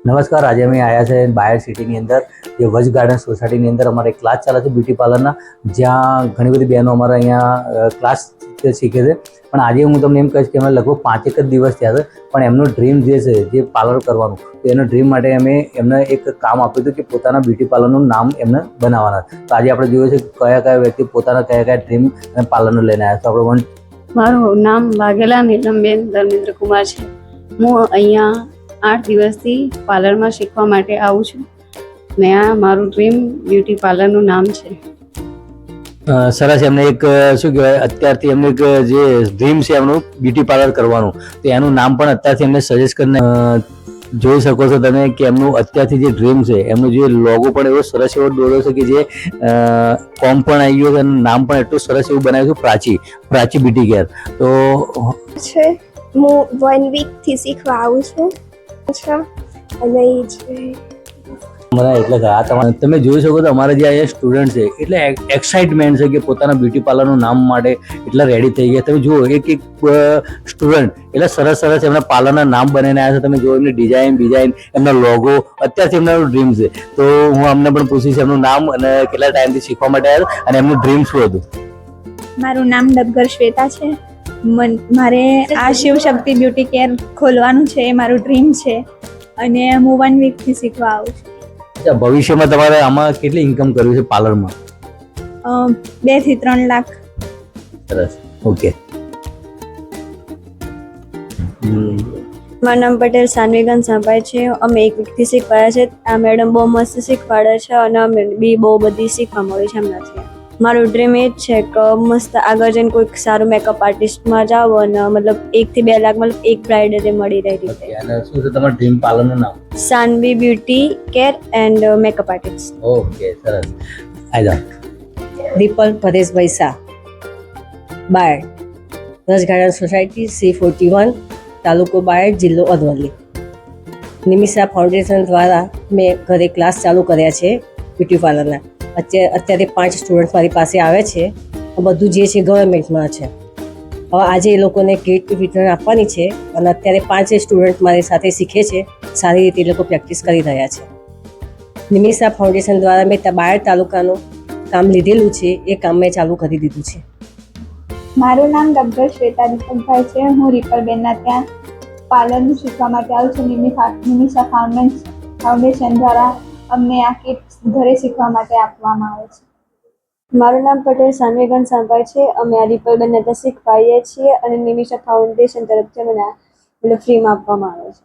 નમસ્કાર, આજે અમે આવ્યા છે બાયર સિટીની અંદર જે વજ ગાર્ડન સોસાયટીની અંદર અમારે એક ક્લાસ ચાલે છે બ્યુટી પાર્લરના, જ્યાં ઘણી બધી બહેનો અમારા અહીંયા ક્લાસ શીખે છે. પણ આજે હું તમને એમ કહીશ કે અમે લગભગ 5 એક જ દિવસ થયા છે, પણ એમનો ડ્રીમ જે છે જે પાર્લર કરવાનું, તો એનો ડ્રીમ માટે અમે એમને એક કામ આપ્યું હતું કે પોતાના બ્યુટી પાર્લરનું નામ એમને બનાવવાના. તો આજે આપણે જોઈએ છે કયા કયા વ્યક્તિ પોતાના કયા ડ્રીમ અને પાર્લરનું લઈને આવ્યા. તો આપણે મારું નામ વાઘેલા નીલમબેન ધર્મેન્દ્ર કુમાર છે. હું અહીંયા 8 દિવસથી પાર્લરમાં શીખવા માટે આવું છું ને આ મારું ડ્રીમ બ્યુટી પાર્લરનું નામ છે. સરસ. એમને એક શું કહેવાય, અત્યારથી એમને એક જે ડ્રીમ છે એમનું બ્યુટી પાર્લર કરવાનું, તો એનું નામ પણ અત્યારથી એમને સજેસ્ટ કરીને જોઈ શકો છો તમે કે એમનું અત્યારથી જે ડ્રીમ છે, એમનું જે લોગો પણ એવો સરસ એવો દોર્યો છે કે જે કોમ પણ આવી ગયો છે અને નામ પણ એટલું સરસ એવું બનાવ્યું છે, પ્રાચી બ્યુટી કેર. તો છે હું 1 વીક થી શીખવા આવું છું અને એ છે મને એટલે આ તમે જોઈ શકો છો અમારા જે અહીંયા સ્ટુડન્ટ છે એટલે એક્સાઇટમેન્ટ છે કે પોતાના બ્યુટી પાર્લરનું નામ માટે એટલા રેડી થઈ ગયા. તમે જુઓ એક સ્ટુડન્ટ એટલે સરસ સરસ એમના પાર્લરના નામ બનાવીને આવ્યા છે. તમે જુઓ એમની ડિઝાઇન, એમના લોગો, અત્યારથી એમના ડ્રીમ છે. તો હું અમને પણ પૂછીશ એમનું નામ અને કેટલા ટાઈમથી શીખવા માટે આવ્યા અને એમનું ડ્રીમ શું હતું. મારું નામ ડબગર શ્વેતા છે. મારે આ શિવ શક્તિ બ્યુટી કેર ખોલવાનું છે, એ મારું ડ્રીમ છે અને હું 1 વીકથી શીખવા આવું છું. ભવિષ્યમાં તમારે આમાં કેટલી ઇન્કમ કરવી છે પાર્લરમાં? 2 થી 3 લાખ. સરસ. ઓકે. મારું નામ પટેલ સાનવીગન સાંભાઈ છે. અમે 1 વીકથી શીખવાડ્યા છે. આ મેડમ બહુ મસ્ત શીખવાડે છે અને અમે બી બહુ બધી શીખવા મળી છે એમનાથી. મારું ડ્રીમ એ જ છે કે મસ્ત આગળ જઈને કોઈક સારું મેકઅપ આર્ટિસ્ટમાં જાવ અને મતલબ 1 થી 2 લાખ મતલબ એક બ્રાઇડલે મળી રહે રીતે. અને શું છે તમારું ડ્રીમ પાર્લરનું નામ? Sanvi beauty care and makeup artist. Okay, સરસ. આજા Ripal Pareshbhai Shah, Bayad, Vraj garden society, C41, તાલુકો બાયડ, જિલ્લો અરવલ્લી. નિમિષા ફાઉન્ડેશન દ્વારા મેં ઘરે ક્લાસ ચાલુ કર્યા છે બ્યુટી પાર્લરના. અત્યારે 5 સ્ટુડન્ટ મારી પાસે આવે છે. બધું જે છે ગવર્મેન્ટમાં છે. હવે આજે એ લોકોને કિટ વિતરણ આપવાની છે અને અત્યારે 5 સ્ટુડન્ટ મારી સાથે શીખે છે. સારી રીતે એ લોકો પ્રેક્ટિસ કરી રહ્યા છે. નિમિષા ફાઉન્ડેશન દ્વારા મેં બાયડ તાલુકાનું કામ લીધેલું છે, એ કામ મેં ચાલુ કરી દીધું છે. મારું નામ ડબગર શ્વેતા દીપકભાઈ છે. હું રિપલબેનના ત્યાં પાર્લરનું શીખવા માટે આવું છું. નિમિષા ફાઉન્ડેશન દ્વારા અમને આ કિટ ઘરે શીખવા માટે આપવામાં આવે છે. મારું નામ પટેલ સાનવીગન સાંભાઈ છે. અમે આ રિપલબેનને ત્યાં શીખવાડીએ છીએ અને નિમિષા ફાઉન્ડેશન તરફથી મને ફ્રીમાં આપવામાં આવે છે.